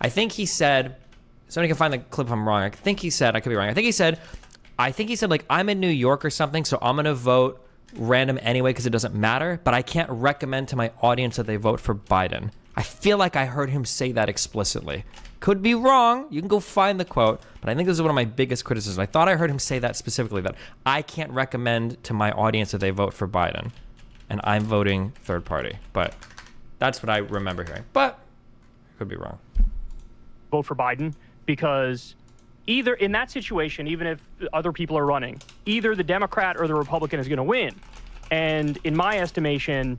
I think he said, somebody can find the clip if I'm wrong. I think he said, I could be wrong. I think he said, like, I'm in New York or something, so I'm going to vote random anyway because it doesn't matter, but I can't recommend to my audience that they vote for Biden. I feel like I heard him say that explicitly. Could be wrong. You can go find the quote, but I think this is one of my biggest criticisms. I thought I heard him say that specifically, that I can't recommend to my audience that they vote for Biden, and I'm voting third party. But that's what I remember hearing, but I could be wrong. Vote for Biden because either in that situation, even if other people are running, either the Democrat or the Republican is going to win. And in my estimation,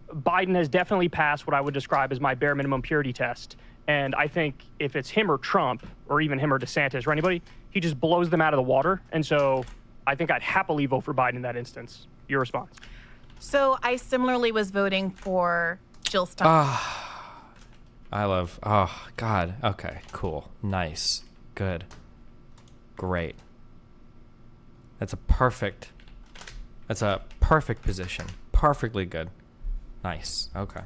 Biden has definitely passed what I would describe as my bare minimum purity test. And I think if it's him or Trump, or even him or DeSantis or anybody, he just blows them out of the water. And so I think I'd happily vote for Biden in that instance. Your response? So I similarly was voting for Jill Stein. Oh, God. Okay, cool. Nice. Good. Great. That's a perfect position. Perfectly good. Nice. Okay.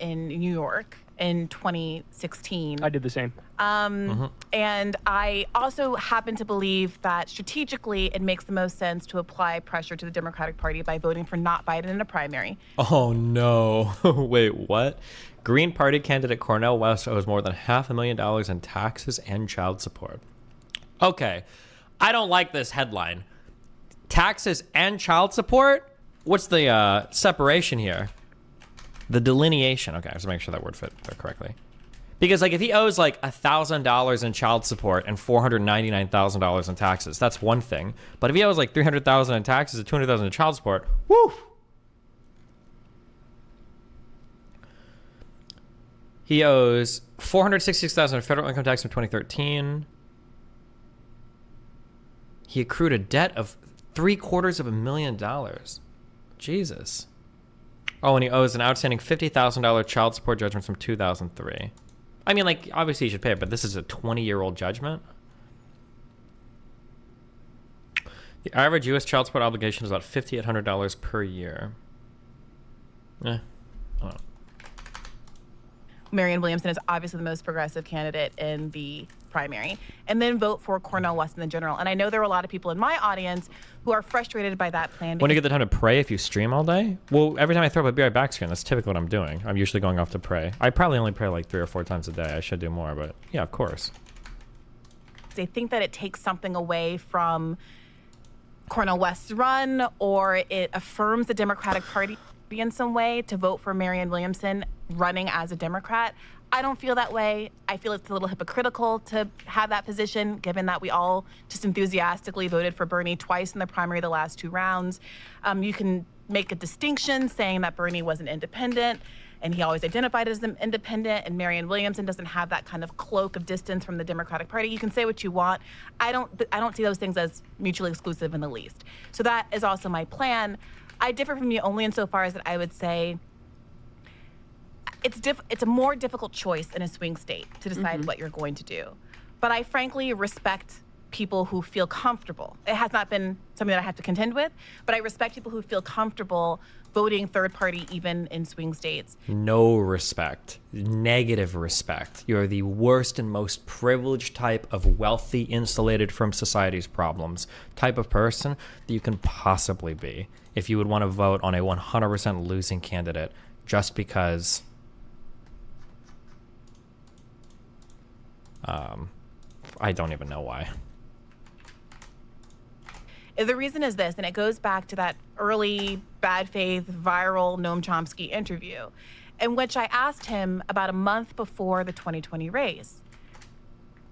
In New York in 2016. I did the same. And I also happen to believe that strategically it makes the most sense to apply pressure to the Democratic Party by voting for not Biden in a primary. Oh, no. Wait, what? Green Party candidate Cornel West owes more than $500,000 in taxes and child support. Okay. I don't like this headline. Taxes and child support? What's the separation here? The delineation. Okay, I have to make sure that word fit there correctly. Because, like, if he owes, like, $1,000 in child support and $499,000 in taxes, that's one thing. But if he owes, like, $300,000 in taxes and $200,000 in child support, woo! He owes $466,000 in federal income tax from 2013. He accrued a debt of $750,000. Jesus. Oh, and he owes an outstanding $50,000 child support judgment from 2003. I mean, like, obviously he should pay it, but this is a 20-year-old judgment. The average U.S. child support obligation is about $5,800 per year. Marianne Williamson is obviously the most progressive candidate in the primary, and then vote for Cornel West in the general. And I know there are a lot of people in my audience who are frustrated by that plan. When you get the time to pray if you stream all day? Well, every time I throw up a Be Right Back screen, that's typically what I'm doing. I'm usually going off to pray. I probably only pray like 3 or 4 times a day. I should do more, but yeah, of course. They think that it takes something away from Cornel West's run, or it affirms the Democratic Party in some way to vote for Marianne Williamson running as a Democrat. I don't feel that way. I feel it's a little hypocritical to have that position, given that we all just enthusiastically voted for Bernie twice in the primary the last 2 rounds. You can make a distinction saying that Bernie was an independent, and he always identified as an independent, and Marianne Williamson doesn't have that kind of cloak of distance from the Democratic Party. You can say what you want. I don't see those things as mutually exclusive in the least. So that is also my plan. I differ from you only insofar as that I would say it's a more difficult choice in a swing state to decide what you're going to do. But I frankly respect people who feel comfortable. It has not been something that I have to contend with, but I respect people who feel comfortable voting third party even in swing states. No respect. Negative respect. You're the worst and most privileged type of wealthy, insulated from society's problems type of person that you can possibly be if you would want to vote on a 100% losing candidate just because I don't even know why. The reason is this, and it goes back to that early bad faith viral Noam Chomsky interview, in which I asked him about a month before the 2020 race.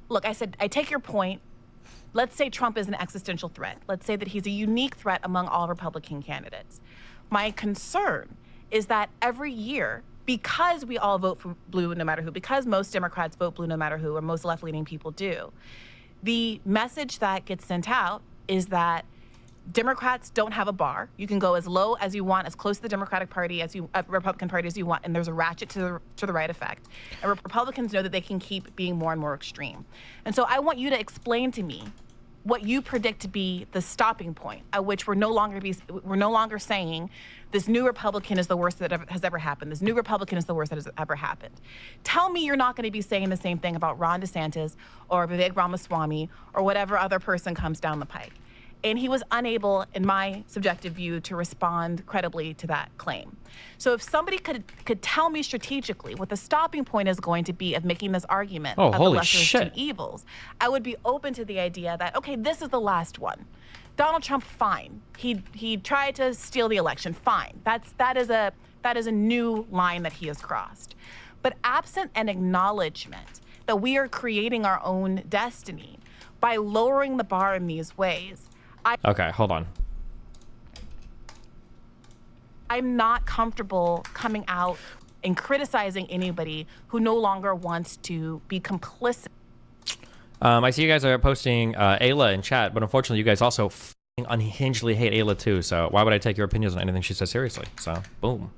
Look, I said, I take your point. Let's say Trump is an existential threat. Let's say that he's a unique threat among all Republican candidates. My concern is that every year, because we all vote for blue no matter who, because most Democrats vote blue no matter who, or most left-leaning people do, the message that gets sent out is that Democrats don't have a bar. You can go as low as you want, as close to the Democratic Party as you, Republican Party as you want, and there's a ratchet to the right effect. And Republicans know that they can keep being more and more extreme. And so I want you to explain to me what you predict to be the stopping point at which we're no longer saying this new Republican is the worst that has ever happened. This new Republican is the worst that has ever happened. Tell me you're not going to be saying the same thing about Ron DeSantis or Vivek Ramaswamy or whatever other person comes down the pike. And he was unable, in my subjective view, to respond credibly to that claim. So if somebody could tell me strategically what the stopping point is going to be of making this argument of the lesser of two evils, I would be open to the idea that, okay, this is the last one. Donald Trump, fine. He tried to steal the election, fine. That is a new line that he has crossed. But absent an acknowledgement that we are creating our own destiny by lowering the bar in these ways, okay, hold on. I'm not comfortable coming out and criticizing anybody who no longer wants to be complicit. I see you guys are posting Ayla in chat, but unfortunately you guys also unhingedly hate Ayla too, so why would I take your opinions on anything she says seriously? So, boom.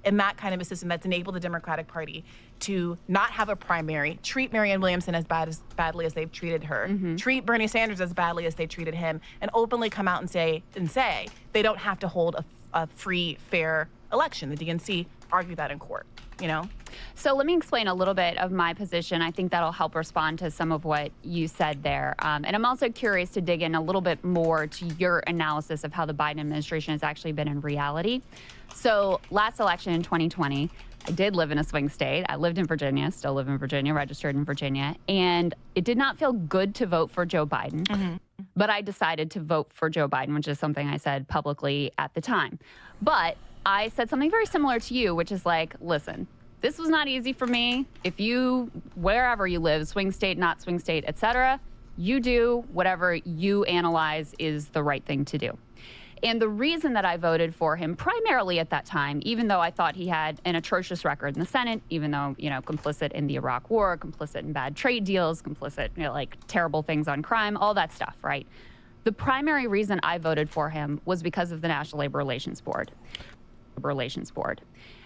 In that kind of a system that's enabled the Democratic Party to not have a primary, treat Marianne Williamson as badly as they've treated her, treat Bernie Sanders as badly as they treated him, and openly come out and say they don't have to hold a free, fair election. The DNC argued that in court, you know? So let me explain a little bit of my position. I think that'll help respond to some of what you said there. And I'm also curious to dig in a little bit more to your analysis of how the Biden administration has actually been in reality. So last election in 2020, I did live in a swing state. I lived in Virginia, still live in Virginia, registered in Virginia. And it did not feel good to vote for Joe Biden. But I decided to vote for Joe Biden, which is something I said publicly at the time. But I said something very similar to you, which is like, listen, this was not easy for me. If you, wherever you live, swing state, not swing state, etc., you do whatever you analyze is the right thing to do. And the reason that I voted for him primarily at that time, even though I thought he had an atrocious record in the Senate, even though, you know, complicit in the Iraq War, complicit in bad trade deals, complicit, you know, like terrible things on crime, all that stuff, right? The primary reason I voted for him was because of the National Labor Relations Board.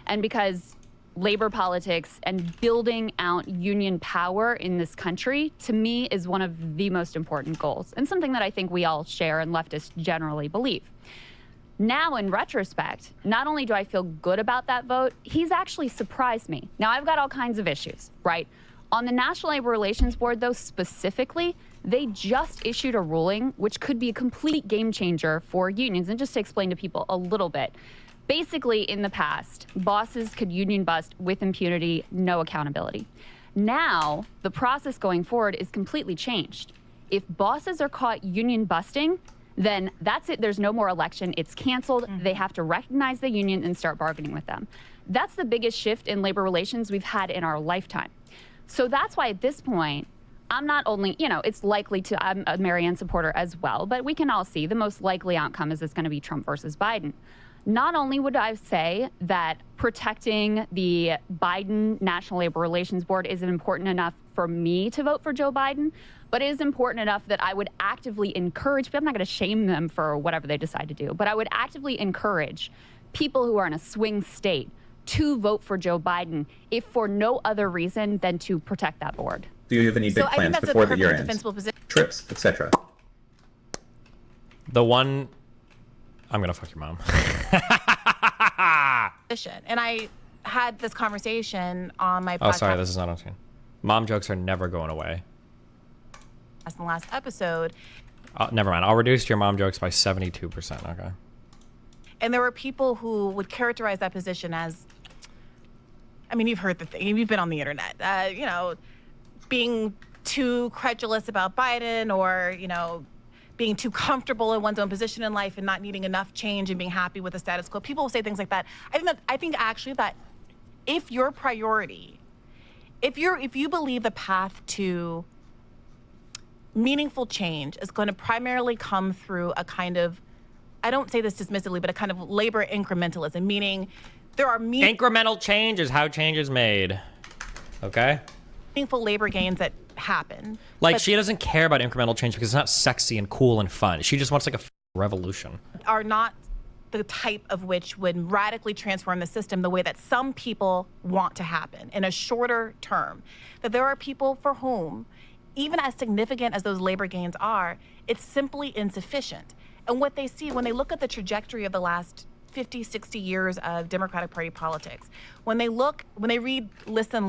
And because labor politics and building out union power in this country, to me, is one of the most important goals, and something that I think we all share and leftists generally believe. Now, in retrospect, not only do I feel good about that vote, he's actually surprised me. Now, I've got all kinds of issues, right? On the National Labor Relations Board, though, specifically, they just issued a ruling which could be a complete game changer for unions. And just to explain to people a little bit, basically, in the past, bosses could union bust with impunity, no accountability. Now, the process going forward is completely changed. If bosses are caught union busting, then that's it. There's no more election. It's canceled. They have to recognize the union and start bargaining with them. That's the biggest shift in labor relations we've had in our lifetime. So that's why at this point, I'm not only, you know, it's likely to, I'm a Marianne supporter as well, but we can all see the most likely outcome is it's going to be Trump versus Biden. Not only would I say that protecting the Biden National Labor Relations Board isn't important enough for me to vote for Joe Biden, but it is important enough that I would actively encourage, but I'm not going to shame them for whatever they decide to do, but I would actively encourage people who are in a swing state to vote for Joe Biden, if for no other reason than to protect that board. Do you have any big plans before the year ends? Trips, etc. The one... I'm going to fuck your mom. And I had this conversation on my podcast. Oh, sorry, this is not on screen. Mom jokes are never going away. In the last episode. Never mind. I'll reduce your mom jokes by 72%. Okay. And there were people who would characterize that position as, I mean, you've heard the thing. You've been on the internet. You know, being too credulous about Biden, or, you know, being too comfortable in one's own position in life and not needing enough change and being happy with the status quo. People will say things like that. I think actually that if your priority, if you believe the path to meaningful change is going to primarily come through a kind of, I don't say this dismissively, but a kind of labor incrementalism, meaning there are incremental change is how change is made. Okay? Meaningful labor gains that happen. Like, she doesn't care about incremental change because it's not sexy and cool and fun. She just wants like a revolution. Are not the type of which would radically transform the system the way that some people want to happen in a shorter term. That there are people for whom even as significant as those labor gains are, it's simply insufficient. And what they see when they look at the trajectory of the last 50, 60 years of Democratic Party politics, when they read, listen,